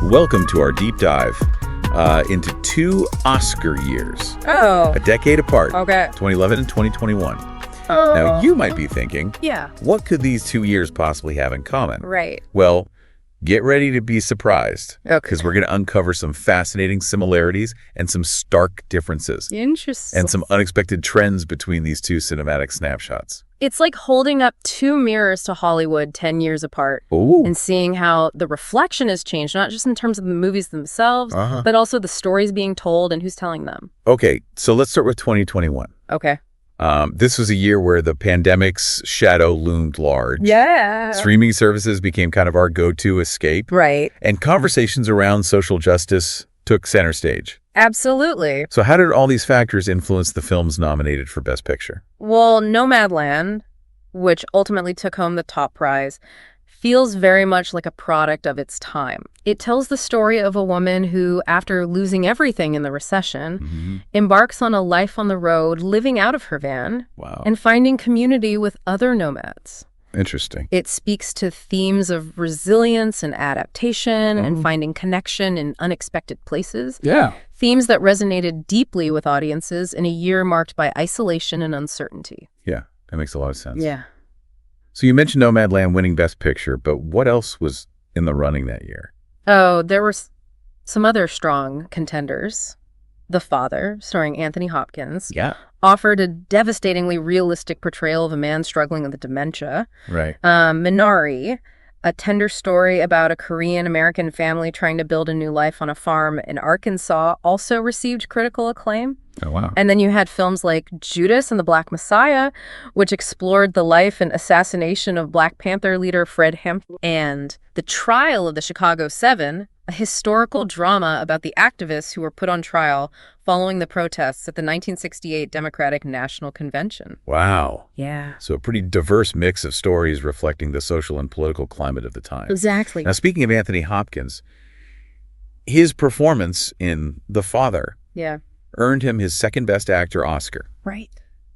Welcome to our deep dive into two Oscar years. Oh. A decade apart. Okay. 2011 and 2021. Oh. Now, you might be thinking, Yeah. what could these 2 years possibly have in common? Right. Well, get ready to be surprised. Okay. Because we're going to uncover some fascinating similarities and some stark differences. Interesting. And some unexpected trends between these two cinematic snapshots. It's like holding up two mirrors to Hollywood 10 years apart Ooh. and seeing how the reflection has changed, not just in terms of the movies themselves, but also the stories being told and who's telling them. Okay, so let's start with 2021. Okay. This was a year where the pandemic's shadow loomed large. Yeah. Streaming services became kind of our go-to escape. Right. And conversations around social justice took center stage. Absolutely. So how did all these factors influence the films nominated for Best Picture? Well, Nomadland, which ultimately took home the top prize, feels very much like a product of its time. It tells the story of a woman who, after losing everything in the recession, embarks on a life on the road, living out of her van, and finding community with other nomads. Interesting. It speaks to themes of resilience and adaptation and finding connection in unexpected places. Yeah. Themes that resonated deeply with audiences in a year marked by isolation and uncertainty. Yeah, that makes a lot of sense. Yeah. So you mentioned Nomadland winning Best Picture, but what else was in the running that year? Oh, there were some other strong contenders. The Father, starring Anthony Hopkins, offered a devastatingly realistic portrayal of a man struggling with dementia. Right. Minari, a tender story about a Korean-American family trying to build a new life on a farm in Arkansas, also received critical acclaim. Oh, wow. And then you had films like Judas and the Black Messiah, which explored the life and assassination of Black Panther leader Fred Hampton, and The Trial of the Chicago 7, a historical drama about the activists who were put on trial following the protests at the 1968 Democratic National Convention. Wow. Yeah. So a pretty diverse mix of stories reflecting the social and political climate of the time. Exactly. Now, speaking of Anthony Hopkins, his performance in The Father earned him his second Best Actor Oscar. Right.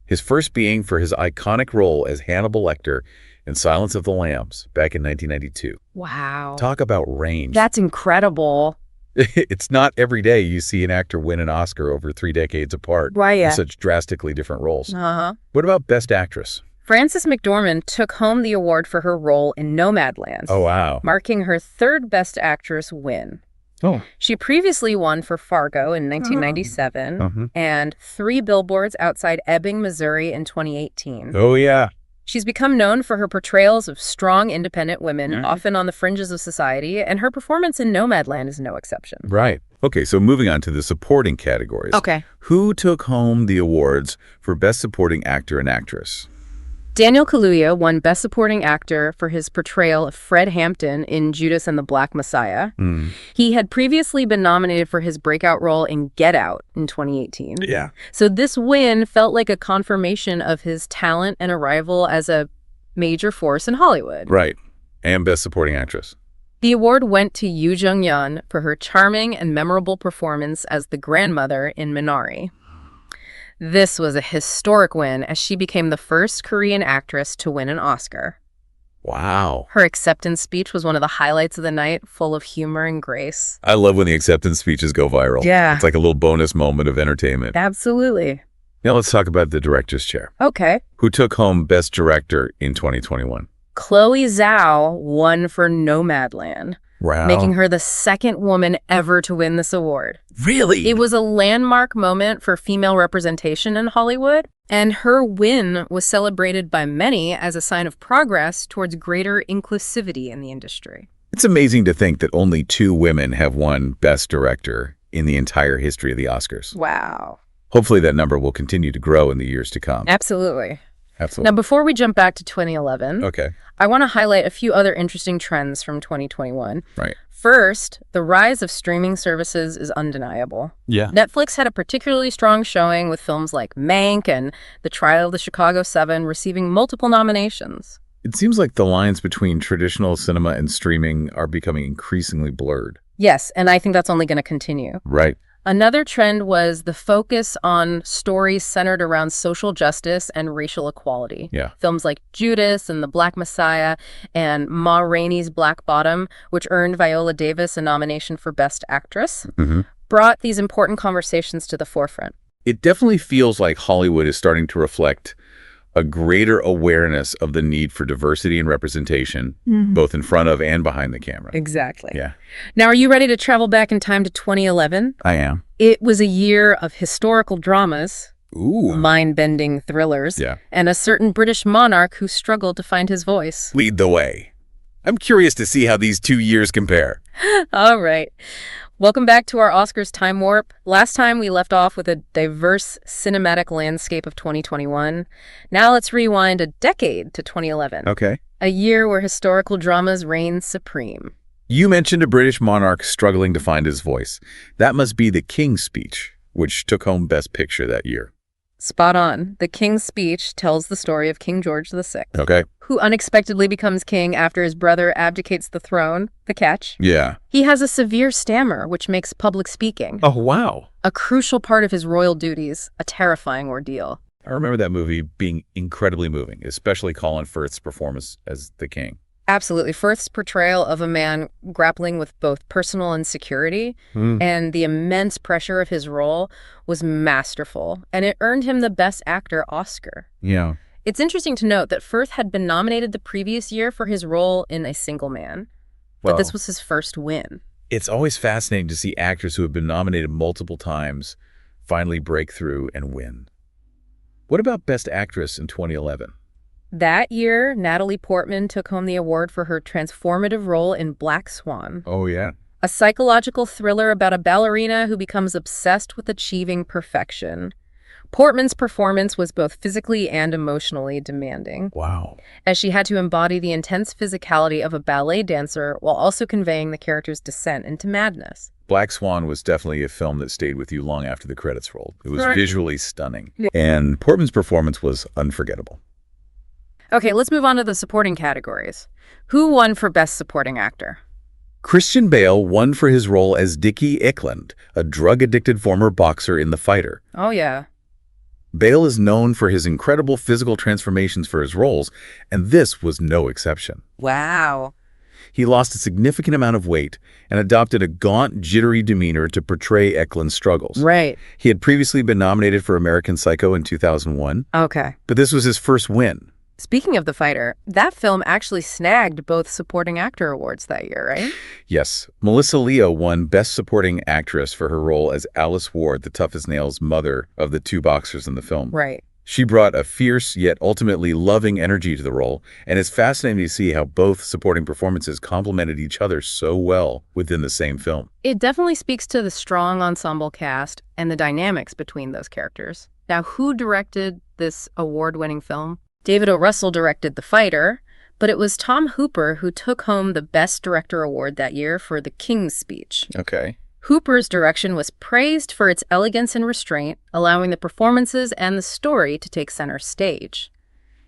His first being for his iconic role as Hannibal Lecter in Silence of the Lambs back in 1992. Wow. Talk about range. That's incredible. It's not every day you see an actor win an Oscar over 3 decades apart in such drastically different roles. What about Best Actress? Frances McDormand took home the award for her role in Nomadland. Oh, wow. Marking her third Best Actress win. Oh. She previously won for Fargo in 1997 and 3 Billboards Outside Ebbing, Missouri in 2018. Oh, yeah. She's become known for her portrayals of strong, independent women, often on the fringes of society, and her performance in Nomadland is no exception. Right. Okay, so moving on to the supporting categories. Okay. Who took home the awards for Best Supporting Actor and Actress? Daniel Kaluuya won Best Supporting Actor for his portrayal of Fred Hampton in Judas and the Black Messiah. He had previously been nominated for his breakout role in Get Out in 2018. Yeah. So this win felt like a confirmation of his talent and arrival as a major force in Hollywood. Right. And Best Supporting Actress. The award went to Yoo Jung-yeon for her charming and memorable performance as the grandmother in Minari. This was a historic win as she became the first Korean actress to win an Oscar. Wow. Her acceptance speech was one of the highlights of the night, full of humor and grace. I love when the acceptance speeches go viral. Yeah. It's like a little bonus moment of entertainment. Absolutely. Now let's talk about the director's chair. Okay. Who took home Best Director in 2021? Chloe Zhao won for Nomadland, making her the second woman ever to win this award. Really? It was a landmark moment for female representation in Hollywood, and her win was celebrated by many as a sign of progress towards greater inclusivity in the industry. It's amazing to think that only 2 women have won Best Director in the entire history of the Oscars. Wow. Hopefully that number will continue to grow in the years to come. Absolutely. Absolutely. Now, before we jump back to 2011, Okay. I want to highlight a few other interesting trends from 2021. Right. First, the rise of streaming services is undeniable. Yeah. Netflix had a particularly strong showing with films like Mank and The Trial of the Chicago 7 receiving multiple nominations. It seems like the lines between traditional cinema and streaming are becoming increasingly blurred. Yes, and I think that's only going to continue. Right. Another trend was the focus on stories centered around social justice and racial equality. Yeah. Films like Judas and The Black Messiah and Ma Rainey's Black Bottom, which earned Viola Davis a nomination for Best Actress, brought these important conversations to the forefront. It definitely feels like Hollywood is starting to reflect a greater awareness of the need for diversity and representation, both in front of and behind the camera. Exactly. Yeah. Now, are you ready to travel back in time to 2011? I am. It was a year of historical dramas, mind-bending thrillers, and a certain British monarch who struggled to find his voice. Lead the way. I'm curious to see how these 2 years compare. All right. Welcome back to our Oscars Time Warp. Last time we left off with a diverse cinematic landscape of 2021. Now let's rewind a decade to 2011. Okay. A year where historical dramas reigned supreme. You mentioned a British monarch struggling to find his voice. That must be The King's Speech, which took home Best Picture that year. Spot on. The King's Speech tells the story of King George VI. Okay. Who unexpectedly becomes king after his brother abdicates the throne. The catch? Yeah. He has a severe stammer, which makes public speaking Oh, wow. a crucial part of his royal duties, a terrifying ordeal. I remember that movie being incredibly moving, especially Colin Firth's performance as the king. Absolutely. Firth's portrayal of a man grappling with both personal insecurity and the immense pressure of his role was masterful, and it earned him the Best Actor Oscar. Yeah. It's interesting to note that Firth had been nominated the previous year for his role in A Single Man, but this was his first win. It's always fascinating to see actors who have been nominated multiple times finally break through and win. What about Best Actress in 2011? That year, Natalie Portman took home the award for her transformative role in Black Swan, Oh, yeah. a psychological thriller about a ballerina who becomes obsessed with achieving perfection. Portman's performance was both physically and emotionally demanding, Wow. as she had to embody the intense physicality of a ballet dancer while also conveying the character's descent into madness. Black Swan was definitely a film that stayed with you long after the credits rolled. It was Right. visually stunning. And Portman's performance was unforgettable. Okay, let's move on to the supporting categories. Who won for Best Supporting Actor? Christian Bale won for his role as Dickie Acclaimed, a drug-addicted former boxer in The Fighter. Oh, yeah. Bale is known for his incredible physical transformations for his roles, and this was no exception. Wow. He lost a significant amount of weight and adopted a gaunt, jittery demeanor to portray Eklund's struggles. Right. He had previously been nominated for American Psycho in 2001, Okay. but this was his first win. Speaking of The Fighter, that film actually snagged both supporting actor awards that year, right? Yes, Melissa Leo won Best Supporting Actress for her role as Alice Ward, the tough-as-nails mother of the two boxers in the film. Right. She brought a fierce yet ultimately loving energy to the role, and it's fascinating to see how both supporting performances complemented each other so well within the same film. It definitely speaks to the strong ensemble cast and the dynamics between those characters. Now, who directed this award-winning film? David O. Russell directed The Fighter, but it was Tom Hooper who took home the Best Director award that year for The King's Speech. Okay. Hooper's direction was praised for its elegance and restraint, allowing the performances and the story to take center stage.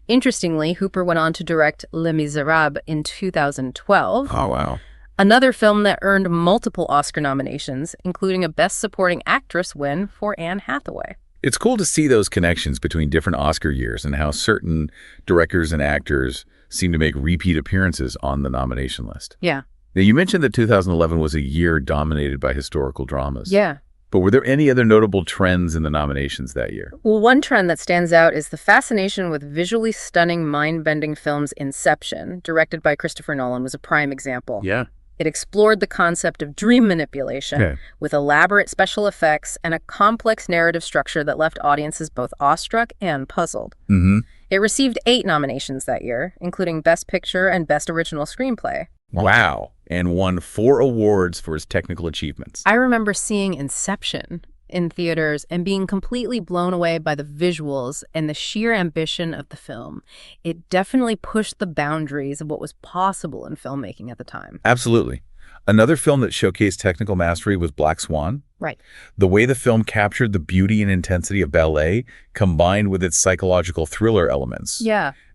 Interestingly, Hooper went on to direct Les Miserables in 2012, Oh, wow. another film that earned multiple Oscar nominations, including a Best Supporting Actress win for Anne Hathaway. It's cool to see those connections between different Oscar years and how certain directors and actors seem to make repeat appearances on the nomination list. Yeah. Now, you mentioned that 2011 was a year dominated by historical dramas. Yeah. But were there any other notable trends in the nominations that year? Well, one trend that stands out is the fascination with visually stunning, mind-bending films. Inception, directed by Christopher Nolan, was a prime example. Yeah. It explored the concept of dream manipulation with elaborate special effects and a complex narrative structure that left audiences both awestruck and puzzled. Mm-hmm. It received 8 nominations that year, including Best Picture and Best Original Screenplay. Wow. And won 4 awards for his technical achievements. I remember seeing Inception in theaters and being completely blown away by the visuals and the sheer ambition of the film. It definitely pushed the boundaries of what was possible in filmmaking at the time. Absolutely. Another film that showcased technical mastery was Black Swan. Right. The way the film captured the beauty and intensity of ballet, combined with its psychological thriller elements,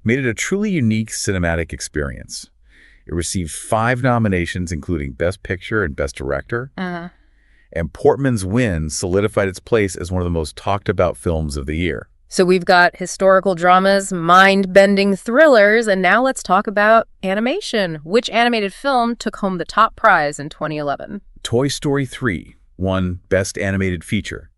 made it a truly unique cinematic experience. It received 5 nominations, including Best Picture and Best Director. And Portman's win solidified its place as one of the most talked about films of the year. So we've got historical dramas, mind-bending thrillers, and now let's talk about animation. Which animated film took home the top prize in 2011? Toy Story 3 won Best Animated Feature,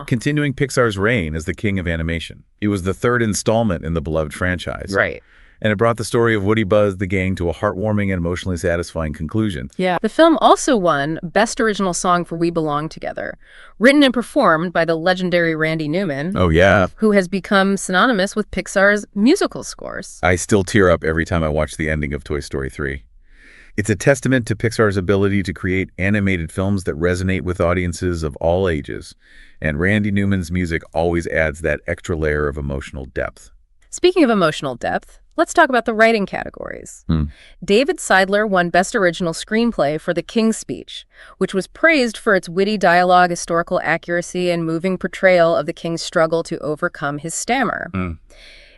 continuing Pixar's reign as the king of animation. It was the third installment in the beloved franchise. Right. And it brought the story of Woody, Buzz, the gang to a heartwarming and emotionally satisfying conclusion. Yeah. The film also won Best Original Song for We Belong Together, written and performed by the legendary Randy Newman. Oh, yeah. Who has become synonymous with Pixar's musical scores. I still tear up every time I watch the ending of Toy Story 3. It's a testament to Pixar's ability to create animated films that resonate with audiences of all ages. And Randy Newman's music always adds that extra layer of emotional depth. Speaking of emotional depth, let's talk about the writing categories. David Seidler won Best Original Screenplay for The King's Speech, which was praised for its witty dialogue, historical accuracy, and moving portrayal of the king's struggle to overcome his stammer.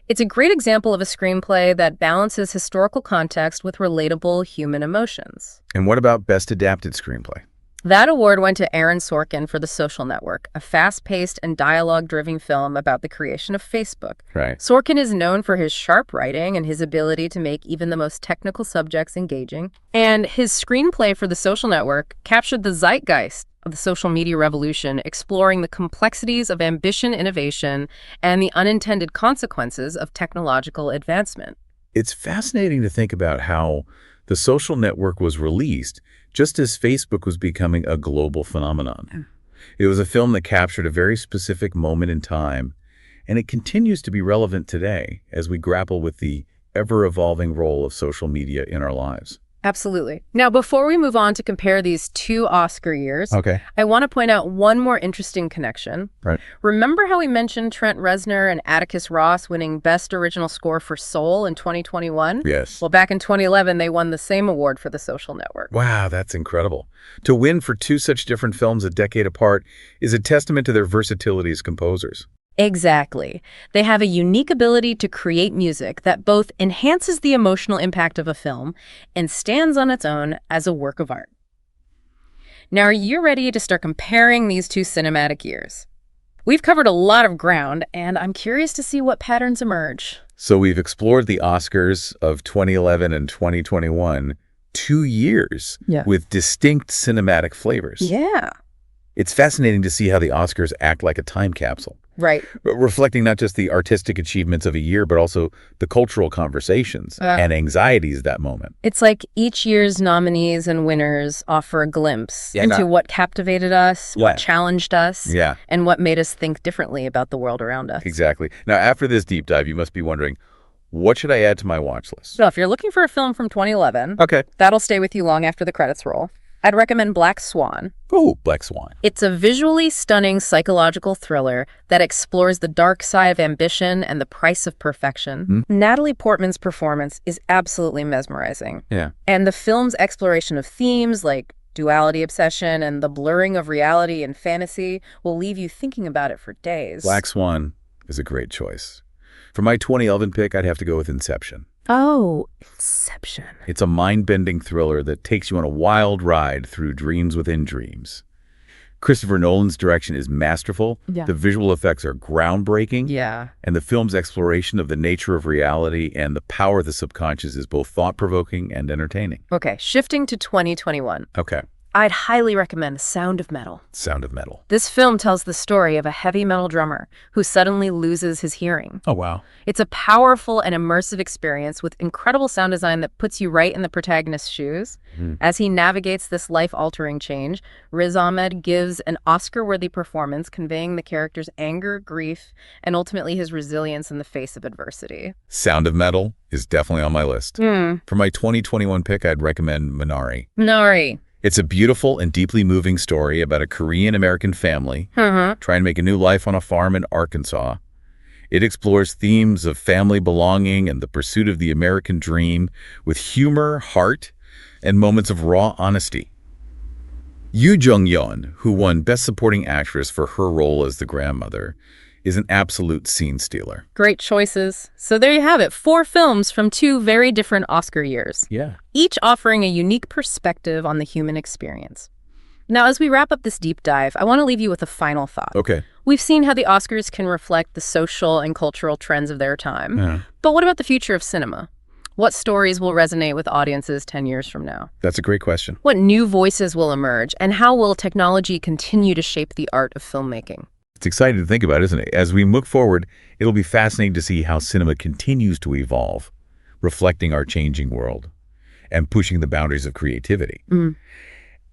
It's a great example of a screenplay that balances historical context with relatable human emotions. And what about Best Adapted Screenplay? That award went to Aaron Sorkin for The Social Network, a fast-paced and dialogue-driven film about the creation of Facebook. Right. Sorkin is known for his sharp writing and his ability to make even the most technical subjects engaging. And his screenplay for The Social Network captured the zeitgeist of the social media revolution, exploring the complexities of ambition, innovation, and the unintended consequences of technological advancement. It's fascinating to think about how The Social Network was released just as Facebook was becoming a global phenomenon. It was a film that captured a very specific moment in time, and it continues to be relevant today as we grapple with the ever-evolving role of social media in our lives. Absolutely. Now, before we move on to compare these two Oscar years, I want to point out one more interesting connection. Right. Remember how we mentioned Trent Reznor and Atticus Ross winning Best Original Score for Soul in 2021? Yes. Well, back in 2011, they won the same award for The Social Network. Wow, that's incredible. To win for two such different films a decade apart is a testament to their versatility as composers. Exactly. They have a unique ability to create music that both enhances the emotional impact of a film and stands on its own as a work of art. Now, are you ready to start comparing these two cinematic years? We've covered a lot of ground, and I'm curious to see what patterns emerge. So we've explored the Oscars of 2011 and 2021, 2 years with distinct cinematic flavors. Yeah. It's fascinating to see how the Oscars act like a time capsule. Right. Reflecting not just the artistic achievements of a year, but also the cultural conversations and anxieties of that moment. It's like each year's nominees and winners offer a glimpse into what captivated us, what challenged us, and what made us think differently about the world around us. Exactly. Now, after this deep dive, you must be wondering, what should I add to my watch list? So if you're looking for a film from 2011, that'll stay with you long after the credits roll. I'd recommend Black Swan. Oh, Black Swan. It's a visually stunning psychological thriller that explores the dark side of ambition and the price of perfection. Natalie Portman's performance is absolutely mesmerizing. Yeah. And the film's exploration of themes like duality obsession and the blurring of reality and fantasy will leave you thinking about it for days. Black Swan is a great choice. For my 2011 pick, I'd have to go with Inception. Oh, Inception. It's a mind-bending thriller that takes you on a wild ride through dreams within dreams. Christopher Nolan's direction is masterful. The visual effects are groundbreaking. And the film's exploration of the nature of reality and the power of the subconscious is both thought-provoking and entertaining. Okay, shifting to 2021. I'd highly recommend Sound of Metal. Sound of Metal. This film tells the story of a heavy metal drummer who suddenly loses his hearing. Oh, wow. It's a powerful and immersive experience with incredible sound design that puts you right in the protagonist's shoes. As he navigates this life-altering change, Riz Ahmed gives an Oscar-worthy performance conveying the character's anger, grief, and ultimately his resilience in the face of adversity. Sound of Metal is definitely on my list. For my 2021 pick, I'd recommend Minari. Minari. It's a beautiful and deeply moving story about a Korean-American family trying to make a new life on a farm in Arkansas. It explores themes of family belonging and the pursuit of the American dream with humor, heart, and moments of raw honesty. Yoo Jung-yeon, who won Best Supporting Actress for her role as the grandmother, is an absolute scene stealer. Great choices. So there you have it, 4 films from 2 very different Oscar years. Yeah. Each offering a unique perspective on the human experience. Now, as we wrap up this deep dive, I want to leave you with a final thought. Okay. We've seen how the Oscars can reflect the social and cultural trends of their time. Yeah. But what about the future of cinema? What stories will resonate with audiences 10 years from now? That's a great question. What new voices will emerge? And how will technology continue to shape the art of filmmaking? It's exciting to think about, isn't it? As we look forward, it'll be fascinating to see how cinema continues to evolve, reflecting our changing world and pushing the boundaries of creativity.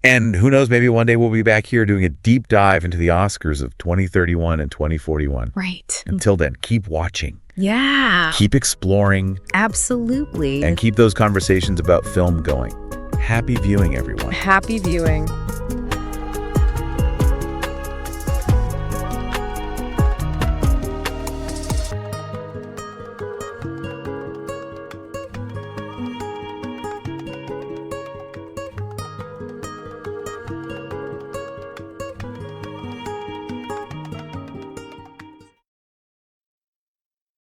And who knows, maybe one day we'll be back here doing a deep dive into the Oscars of 2031 and 2041. Right. Until then, keep watching. Yeah. Keep exploring. Absolutely. And keep those conversations about film going. Happy viewing, everyone. Happy viewing.